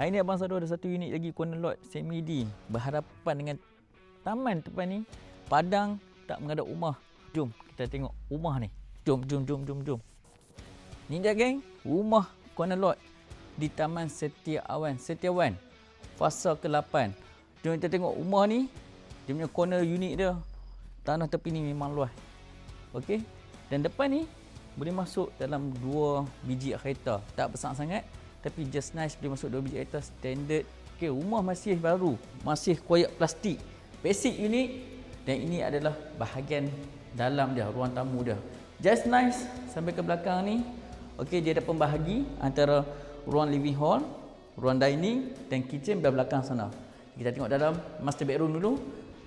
Hari ni Abang Sado ada satu unit lagi corner lot semi D berhadapan dengan taman depan ni. Padang tak menghadap rumah. Jom kita tengok rumah ni. Jom. Ni dia geng, rumah corner lot di Taman Setiawan, fasa ke-8. Jom kita tengok rumah ni. Dia punya corner unit dia. Tanah tepi ni memang luas. Okey. Dan depan ni boleh masuk dalam 2 biji kereta. Tak besar sangat tapi just nice boleh masuk 2 biji kereta standard. Okey, rumah masih baru, masih koyak plastik. Basic unit dan ini adalah bahagian dalam dia, ruang tamu dia. Just nice sampai ke belakang ni. Okey, dia ada pembahagi antara ruang living hall, ruang dining dan kitchen belah belakang sana. Kita tengok dalam master bedroom dulu.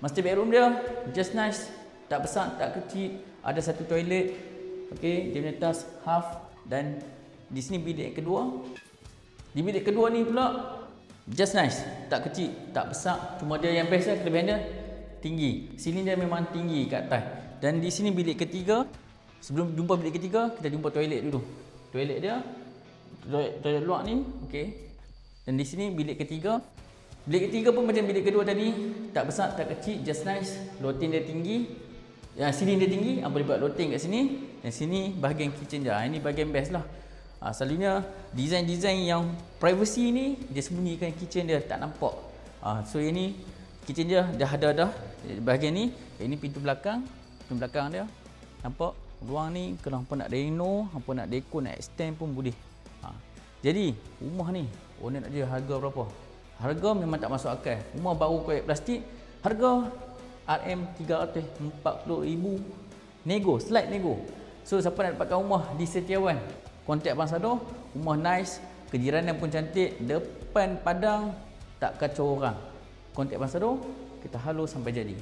Master bedroom dia just nice, tak besar, tak kecil. Ada satu toilet. Okey, dia punya tas half dan di sini bilik kedua. Di bilik kedua ni pula just nice, tak kecil, tak besar. Cuma dia yang best kelebihan dia tinggi. Sini dia memang tinggi kat atas. Dan di sini bilik ketiga. Sebelum jumpa bilik ketiga, kita jumpa toilet dulu. Toilet dia, toilet luar ni, okey. Dan di sini bilik ketiga. Bilik ketiga pun macam bilik kedua tadi, tak besar, tak kecil, just nice. Loteng dia tinggi. Sini dia tinggi, boleh buat loteng kat sini. Dan sini bahagian kitchen dia. Ini bahagian best lah. Selalunya design-design yang privacy ni dia sembunyikan kitchen dia, tak nampak. So ini kitchen dia dah ada bahagian ni. Ini pintu belakang dia. Nampak ruang ni kalau hangpa nak reno, hangpa nak dekor, nak extend pun boleh. Jadi rumah ni owner nak jual harga berapa? Harga memang tak masuk akal. Rumah baru koyak plastik, harga RM340,000. Nego, slide nego. So siapa nak dapatkan rumah di Setiawan, kontak Abang Sado. Rumah nice, kejiranan pun cantik, depan padang, tak kacau orang. Kontak Abang Sado, kita halu sampai jadi.